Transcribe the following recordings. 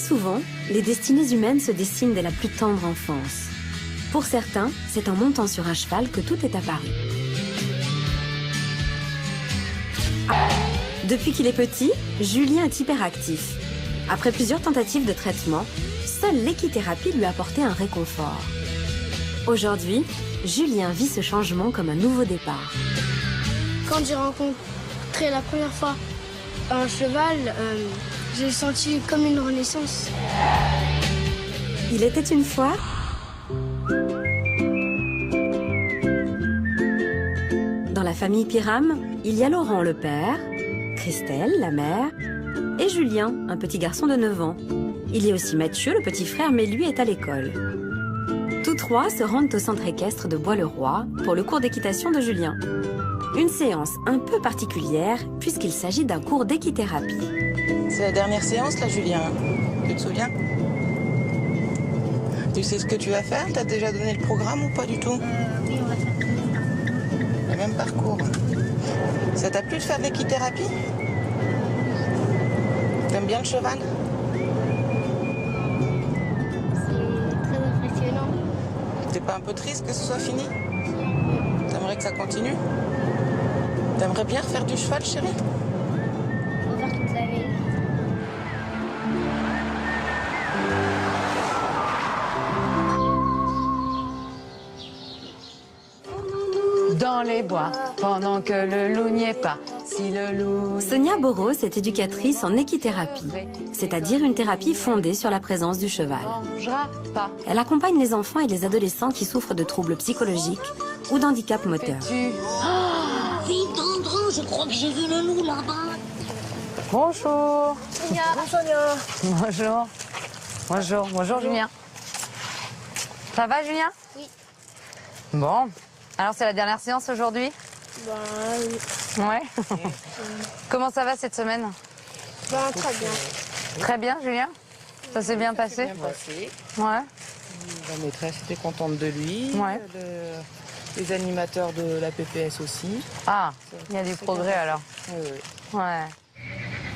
souvent, les destinées humaines se dessinent dès la plus tendre enfance. Pour certains, c'est en montant sur un cheval que tout est apparu. Depuis qu'il est petit, Julien est hyperactif. Après plusieurs tentatives de traitement, seule l'équithérapie lui a apporté un réconfort. Aujourd'hui, Julien vit ce changement comme un nouveau départ. Quand j'ai rencontré la première fois un cheval, j'ai senti comme une renaissance. Il était une fois dans la famille Pyram, il y a Laurent le père, Christelle la mère et Julien, un petit garçon de 9 ans. Il y a aussi Mathieu, le petit frère, mais lui est à l'école. Tous trois se rendent au centre équestre de Bois-le-Roi pour le cours d'équitation de Julien. Une séance un peu particulière puisqu'il s'agit d'un cours d'équithérapie. C'est la dernière séance là, Julien. Tu te souviens? Tu sais ce que tu vas faire? T'as déjà donné le programme ou pas du tout? Oui, on va faire le même parcours. Ça t'a plu de faire de l'équithérapie? T'aimes bien le cheval? C'est très impressionnant. T'es pas un peu triste que ce soit fini? T'aimerais que ça continue? T'aimerais bien refaire du cheval, chérie? On va faire toute la vie. Dans les bois, pendant que le loup n'y est pas. Si le loup... Sonia Boros est éducatrice en équithérapie, c'est-à-dire une thérapie fondée sur la présence du cheval. Elle accompagne les enfants et les adolescents qui souffrent de troubles psychologiques ou d'handicap moteur. Vite, Andrew, je crois que j'ai vu le loup là-bas. Bonjour. Sonia. Bonjour, Sonia. Bonjour. Bonjour. Bonjour, Julien. Ça va, Julien? Oui. Bon. Alors, c'est la dernière séance aujourd'hui? Oui. Ouais. Comment ça va cette semaine? Très bien. Très bien, Julien? Ça s'est bien passé? Bien passé. Ouais. La maîtresse était contente de lui. Ouais. Les animateurs de la PPS aussi. Ah, il y a du progrès alors. Oui, oui. Ouais.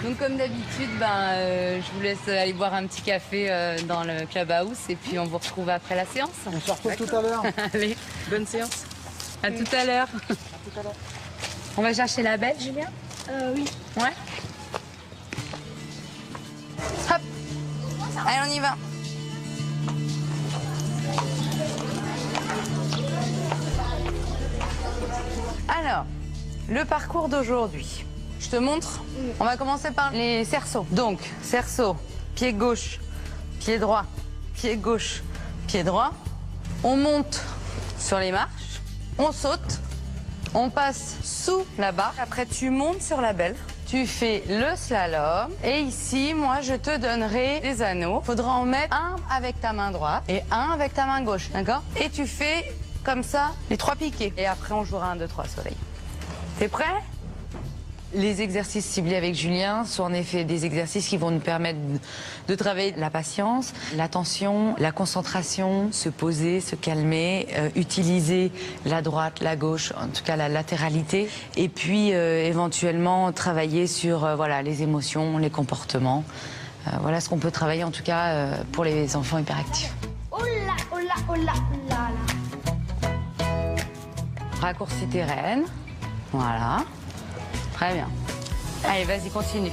Donc comme d'habitude, je vous laisse aller boire un petit café dans le clubhouse et puis on vous retrouve après la séance. On se retrouve tout à l'heure. Allez, bonne séance. À tout à l'heure. On va chercher la belle, Julien? Oui. Ouais. Hop. Allez, on y va. Alors, le parcours d'aujourd'hui. Je te montre. On va commencer par les cerceaux. Donc, cerceau, pied gauche, pied droit, pied gauche, pied droit. On monte sur les marches, on saute, on passe sous la barre. Après, tu montes sur la belle. Tu fais le slalom. Et ici, moi, je te donnerai des anneaux. Faudra en mettre un avec ta main droite et un avec ta main gauche. D'accord? Et tu fais comme ça les 3 piquets. Et après, on jouera 1, 2, 3 soleil. T'es prêt? Les exercices ciblés avec Julien sont en effet des exercices qui vont nous permettre de travailler la patience, l'attention, la concentration, se poser, se calmer, utiliser la droite, la gauche, en tout cas la latéralité, et puis éventuellement travailler sur voilà, les émotions, les comportements. Voilà ce qu'on peut travailler en tout cas pour les enfants hyperactifs. Oh là, oh là, oh là, oh là, là. Raccourci tes rênes. Voilà. Très bien. Allez, vas-y, continue.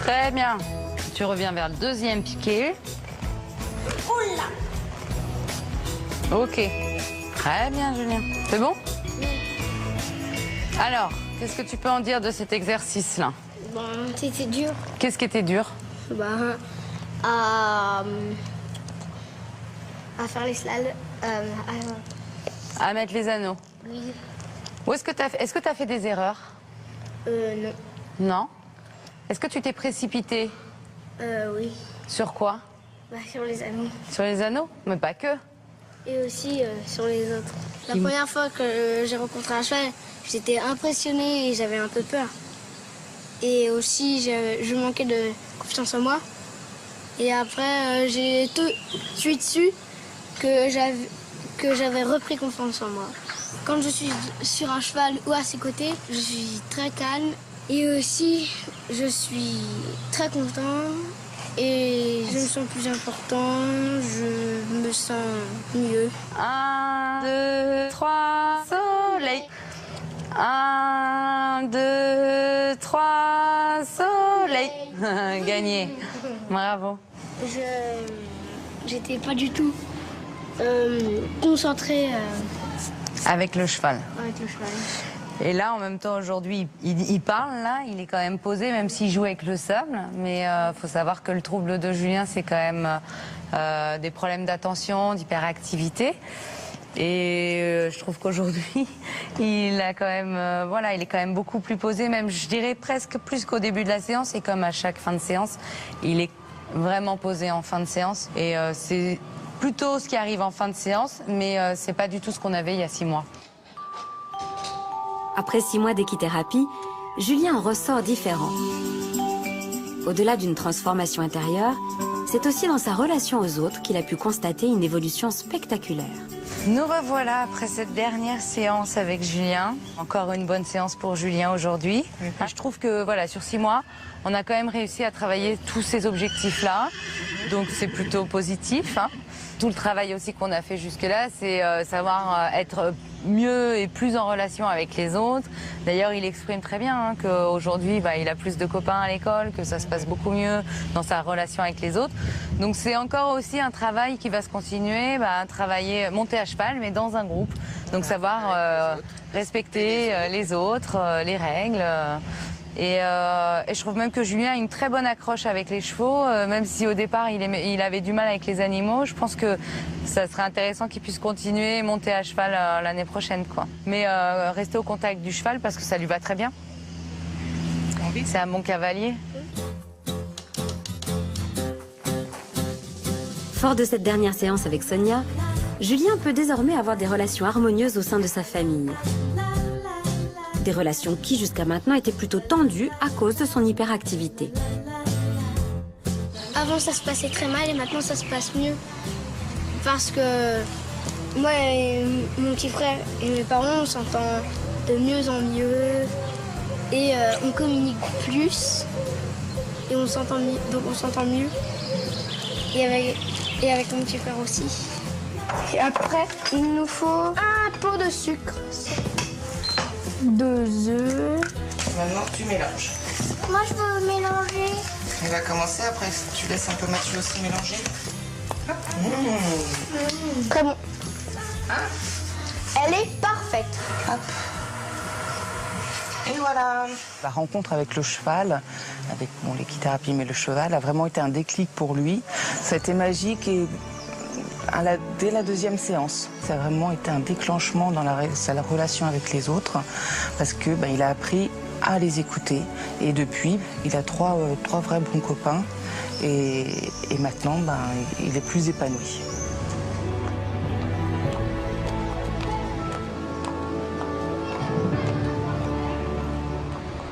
Très bien. Tu reviens vers le deuxième piqué. Oh là. Ok. Très bien, Julien. C'est bon? Alors, qu'est-ce que tu peux en dire de cet exercice-là? C'était dur. Qu'est-ce qui était dur? À faire les slaloms. À mettre les anneaux. Oui. Ou est-ce que tu as fait des erreurs? Non. Non? Est-ce que tu t'es précipité? Oui. Sur quoi? Sur les anneaux. Sur les anneaux? Mais pas que. Et aussi sur les autres. La première fois que j'ai rencontré un cheval, j'étais impressionnée et j'avais un peu peur. Et aussi, je manquais de confiance en moi. Et après, j'ai tout de suite su que j'avais repris confiance en moi. Quand je suis sur un cheval ou à ses côtés, je suis très calme Et aussi, je suis très content et je me sens plus important, je me sens mieux. 1, 2, 3, soleil. 1, 2, 3, soleil. Gagné. Bravo. J'étais pas du tout concentrée Avec le cheval. avec le cheval. Et là, en même temps, aujourd'hui, il parle, là, il est quand même posé, même s'il joue avec le sable. Mais faut savoir que le trouble de Julien, c'est quand même des problèmes d'attention, d'hyperactivité. Et je trouve qu'aujourd'hui, il a quand même, voilà, il est quand même beaucoup plus posé, même je dirais presque plus qu'au début de la séance. Et comme à chaque fin de séance, il est vraiment posé en fin de séance. Et c'est plutôt ce qui arrive en fin de séance, mais c'est pas du tout ce qu'on avait il y a 6 mois. Après 6 mois d'équithérapie, Julien en ressort différent. Au-delà d'une transformation intérieure, c'est aussi dans sa relation aux autres qu'il a pu constater une évolution spectaculaire. Nous revoilà après cette dernière séance avec Julien. Encore une bonne séance pour Julien aujourd'hui. Je trouve que voilà, sur 6 mois, on a quand même réussi à travailler tous ces objectifs-là. Donc c'est plutôt positif. Tout le travail aussi qu'on a fait jusque-là, c'est savoir être mieux et plus en relation avec les autres. D'ailleurs, il exprime très bien qu'aujourd'hui, il a plus de copains à l'école, que ça se passe beaucoup mieux dans sa relation avec les autres. Donc c'est encore aussi un travail qui va se continuer, travailler, monter à cheval, mais dans un groupe. Donc savoir respecter les autres, les règles. Et je trouve même que Julien a une très bonne accroche avec les chevaux, même si au départ il avait du mal avec les animaux. Je pense que ça serait intéressant qu'il puisse continuer et monter à cheval l'année prochaine, quoi. Mais rester au contact du cheval parce que ça lui va très bien. C'est un bon cavalier. Fort de cette dernière séance avec Sonia, Julien peut désormais avoir des relations harmonieuses au sein de sa famille. Des relations qui, jusqu'à maintenant, étaient plutôt tendues à cause de son hyperactivité. Avant, ça se passait très mal et maintenant, ça se passe mieux. Parce que moi et mon petit frère et mes parents, on s'entend de mieux en mieux. Et on communique plus. Et on s'entend mieux. Donc on s'entend mieux. Et avec mon petit frère aussi. Et après, il nous faut un pot de sucre. 2 œufs. Maintenant, tu mélanges. Moi, je veux mélanger. On va commencer, après tu laisses un peu Mathieu aussi mélanger. Très bon. Elle est parfaite. Hop. Et voilà. La rencontre avec le cheval, avec l'équithérapie, mais le cheval a vraiment été un déclic pour lui. Ça a été magique et dès la 2e séance, ça a vraiment été un déclenchement dans sa relation avec les autres parce que il a appris à les écouter et depuis il a trois vrais bons copains et maintenant il est plus épanoui.